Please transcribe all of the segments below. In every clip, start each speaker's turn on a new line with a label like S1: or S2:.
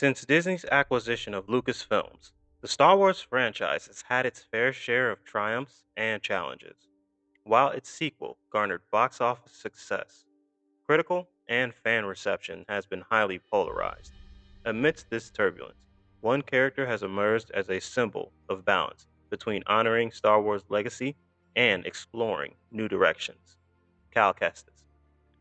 S1: Since Disney's acquisition of Lucasfilms, the Star Wars franchise has had its fair share of triumphs and challenges. While its sequel garnered box office success, critical and fan reception has been highly polarized. Amidst this turbulence, one character has emerged as a symbol of balance between honoring Star Wars' legacy and exploring new directions: Cal Kestis.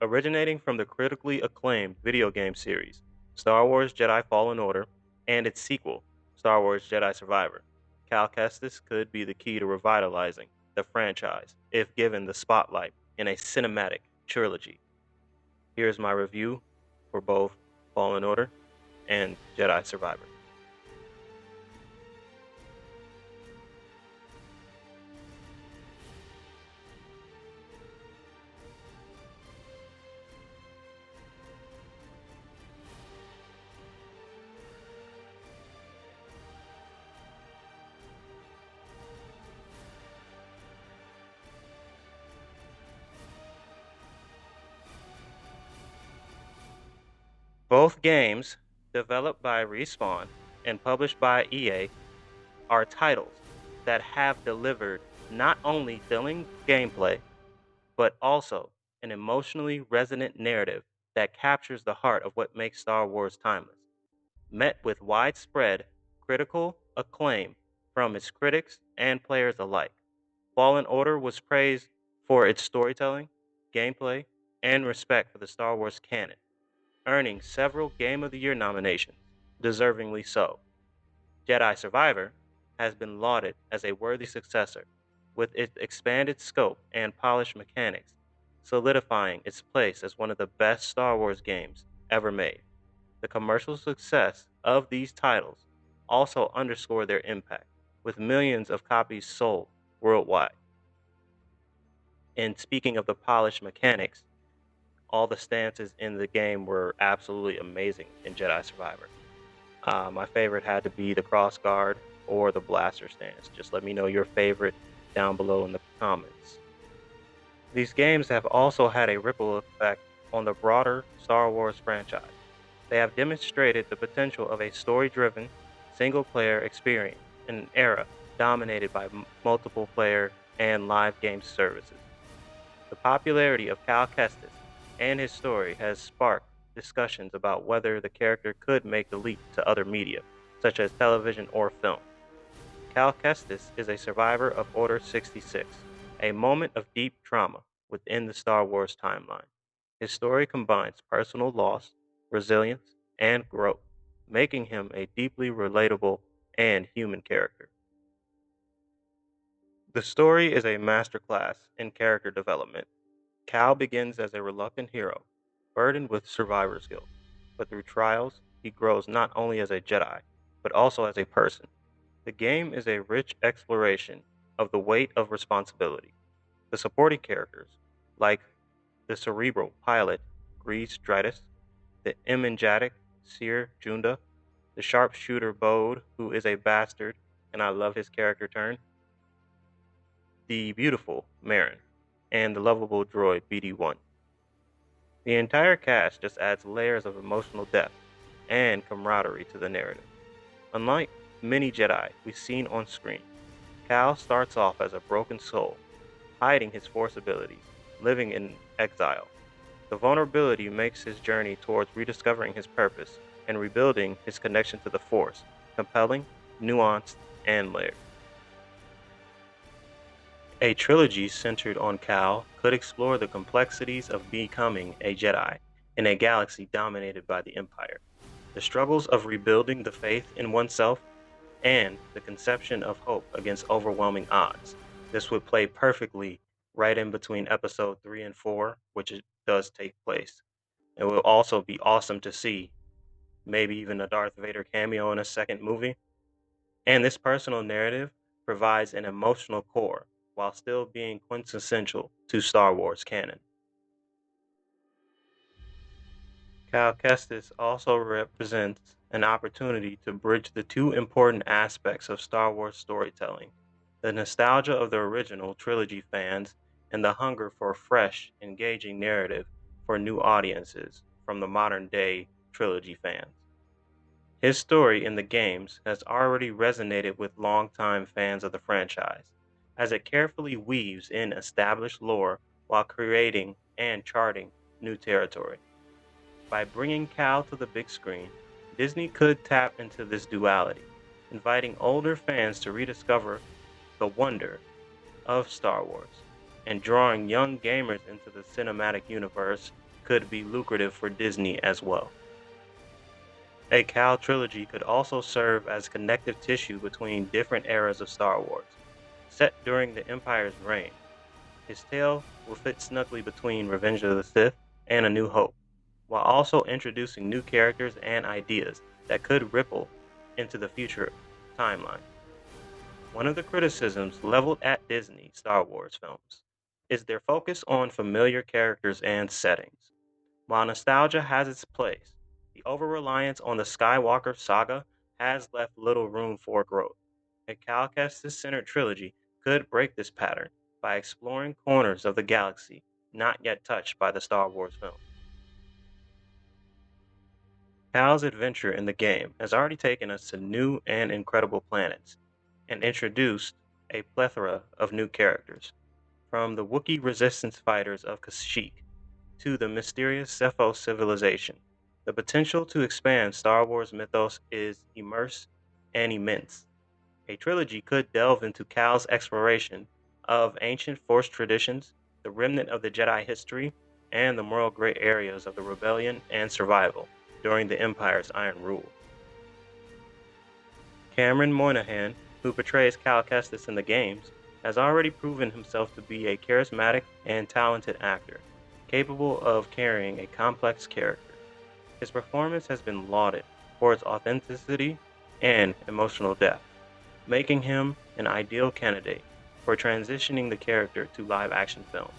S1: Originating from the critically acclaimed video game series Star Wars Jedi Fallen Order and its sequel, Star Wars Jedi Survivor, Cal Kestis could be the key to revitalizing the franchise if given the spotlight in a cinematic trilogy. Here's my review for both Fallen Order and Jedi Survivor. Both games, developed by Respawn and published by EA, are titles that have delivered not only thrilling gameplay, but also an emotionally resonant narrative that captures the heart of what makes Star Wars timeless. Met with widespread critical acclaim from its critics and players alike, Fallen Order was praised for its storytelling, gameplay, and respect for the Star Wars canon, earning several Game of the Year nominations, deservingly so. Jedi Survivor has been lauded as a worthy successor, with its expanded scope and polished mechanics, solidifying its place as one of the best Star Wars games ever made. The commercial success of these titles also underscore their impact, with millions of copies sold worldwide. And speaking of the polished mechanics, all the stances in the game were absolutely amazing in Jedi Survivor. My favorite had to be the cross guard or the blaster stance. Just let me know your favorite down below in the comments. These games have also had a ripple effect on the broader Star Wars franchise. They have demonstrated the potential of a story driven, single player experience in an era dominated by multiple player and live game services. The popularity of Cal Kestis and his story has sparked discussions about whether the character could make the leap to other media, such as television or film. Cal Kestis is a survivor of Order 66, a moment of deep trauma within the Star Wars timeline. His story combines personal loss, resilience, and growth, making him a deeply relatable and human character. The story is a masterclass in character development. Cal begins as a reluctant hero, burdened with survivor's guilt, but through trials, he grows not only as a Jedi, but also as a person. The game is a rich exploration of the weight of responsibility. The supporting characters, like the cerebral pilot Grease Dritus, the energetic Seer Junda, the sharpshooter Bode, who is a bastard, and I love his character turn, the beautiful Marin, and the lovable droid BD1. The entire cast just adds layers of emotional depth and camaraderie to the narrative. Unlike many Jedi we've seen on screen, Cal starts off as a broken soul, hiding his Force abilities, living in exile. The vulnerability makes his journey towards rediscovering his purpose and rebuilding his connection to the Force compelling, nuanced, and layered. A trilogy centered on Cal could explore the complexities of becoming a Jedi in a galaxy dominated by the Empire, the struggles of rebuilding the faith in oneself, and the conception of hope against overwhelming odds. This would play perfectly right in between episode 3 and 4, which it does take place. It will also be awesome to see maybe even a Darth Vader cameo in a second movie. And this personal narrative provides an emotional core while still being quintessential to Star Wars canon. Cal Kestis also represents an opportunity to bridge the two important aspects of Star Wars storytelling: the nostalgia of the original trilogy fans and the hunger for a fresh, engaging narrative for new audiences from the modern day trilogy fans. His story in the games has already resonated with longtime fans of the franchise, as it carefully weaves in established lore while creating and charting new territory. By bringing Cal to the big screen, Disney could tap into this duality, inviting older fans to rediscover the wonder of Star Wars, and drawing young gamers into the cinematic universe could be lucrative for Disney as well. A Cal trilogy could also serve as connective tissue between different eras of Star Wars. Set during the Empire's reign, his tale will fit snugly between Revenge of the Sith and A New Hope, while also introducing new characters and ideas that could ripple into the future timeline. One of the criticisms leveled at Disney Star Wars films is their focus on familiar characters and settings. While nostalgia has its place, the over-reliance on the Skywalker saga has left little room for growth. A Cal Kestis-centered trilogy could break this pattern by exploring corners of the galaxy not yet touched by the Star Wars films. Cal's adventure in the game has already taken us to new and incredible planets and introduced a plethora of new characters, from the Wookiee resistance fighters of Kashyyyk to the mysterious Cepho civilization. The potential to expand Star Wars mythos is immense. A trilogy could delve into Cal's exploration of ancient Force traditions, the remnant of the Jedi history, and the moral gray areas of the rebellion and survival during the Empire's Iron Rule. Cameron Monaghan, who portrays Cal Kestis in the games, has already proven himself to be a charismatic and talented actor, capable of carrying a complex character. His performance has been lauded for its authenticity and emotional depth, making him an ideal candidate for transitioning the character to live action films.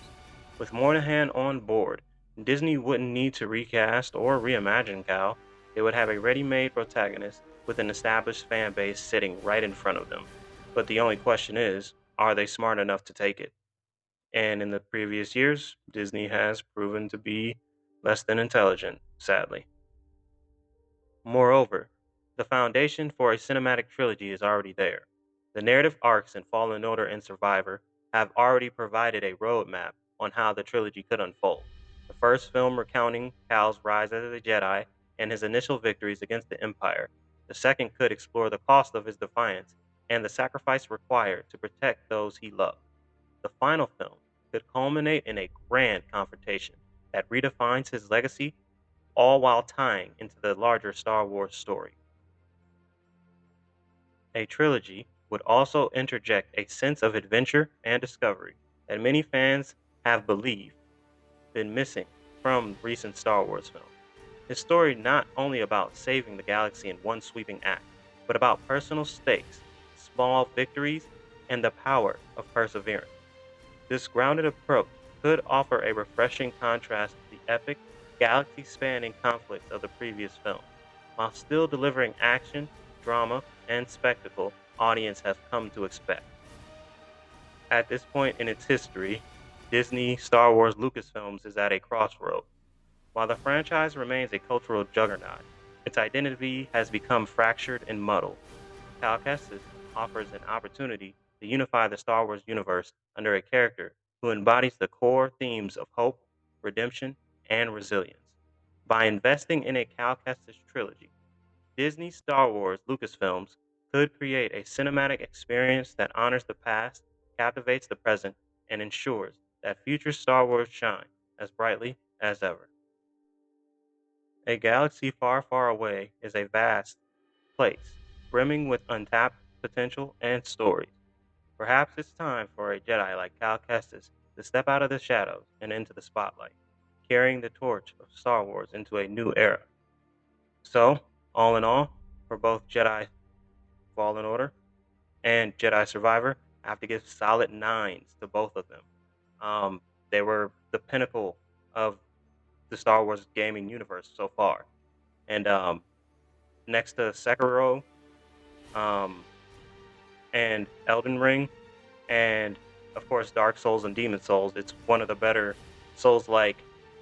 S1: With Moynihan on board, Disney wouldn't need to recast or reimagine Cal. They would have a ready made protagonist with an established fan base sitting right in front of them. But the only question is, are they smart enough to take it? And in the previous years, Disney has proven to be less than intelligent, sadly. Moreover, the foundation for a cinematic trilogy is already there. The narrative arcs in Fallen Order and Survivor have already provided a roadmap on how the trilogy could unfold. The first film recounting Cal's rise as a Jedi and his initial victories against the Empire. The second could explore the cost of his defiance and the sacrifice required to protect those he loved. The final film could culminate in a grand confrontation that redefines his legacy, all while tying into the larger Star Wars story. A trilogy would also interject a sense of adventure and discovery that many fans have believed been missing from recent Star Wars films. His story not only about saving the galaxy in one sweeping act, but about personal stakes, small victories, and the power of perseverance. This grounded approach could offer a refreshing contrast to the epic, galaxy spanning conflicts of the previous films, while still delivering action, drama, and spectacle audience have come to expect. At this point in its history, Disney Star Wars Lucasfilms is at a crossroad. While the franchise remains a cultural juggernaut, its identity has become fractured and muddled. Cal Kestis offers an opportunity to unify the Star Wars universe under a character who embodies the core themes of hope, redemption, and resilience. By investing in a Cal Kestis trilogy, Disney Star Wars Lucasfilms could create a cinematic experience that honors the past, captivates the present, and ensures that future Star Wars shine as brightly as ever. A galaxy far, far away is a vast place, brimming with untapped potential and stories. Perhaps it's time for a Jedi like Cal Kestis to step out of the shadows and into the spotlight, carrying the torch of Star Wars into a new era. So, all in all, for both Jedi Fallen Order and Jedi Survivor, I have to give solid nines to both of them. Um, they were the pinnacle of the Star Wars gaming universe so far. And next to Sekiro um, and Elden Ring, and of course Dark Souls and Demon Souls, it's one of the better Souls-like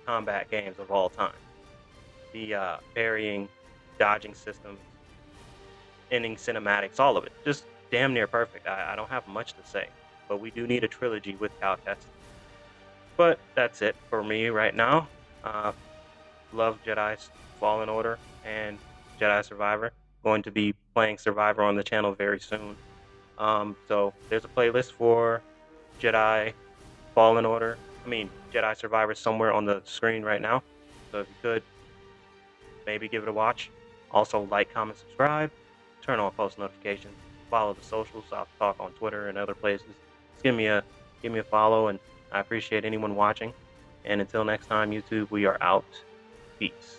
S1: combat games of all time. The varying dodging systems, ending cinematics, all of it. Just damn near perfect. I don't have much to say, but we do need a trilogy with Cal Kestis. But that's it for me right now. Uh, love Jedi's Fallen Order and Jedi Survivor. Going to be playing Survivor on the channel very soon. So there's a playlist for Jedi Fallen Order. Jedi Survivor somewhere on the screen right now. So if you could, maybe give it a watch. Also, like, comment, subscribe, turn on post notifications, follow the socials. I'll talk on Twitter and other places. Just give me a follow, and I appreciate anyone watching. And until next time, YouTube, we are out. Peace.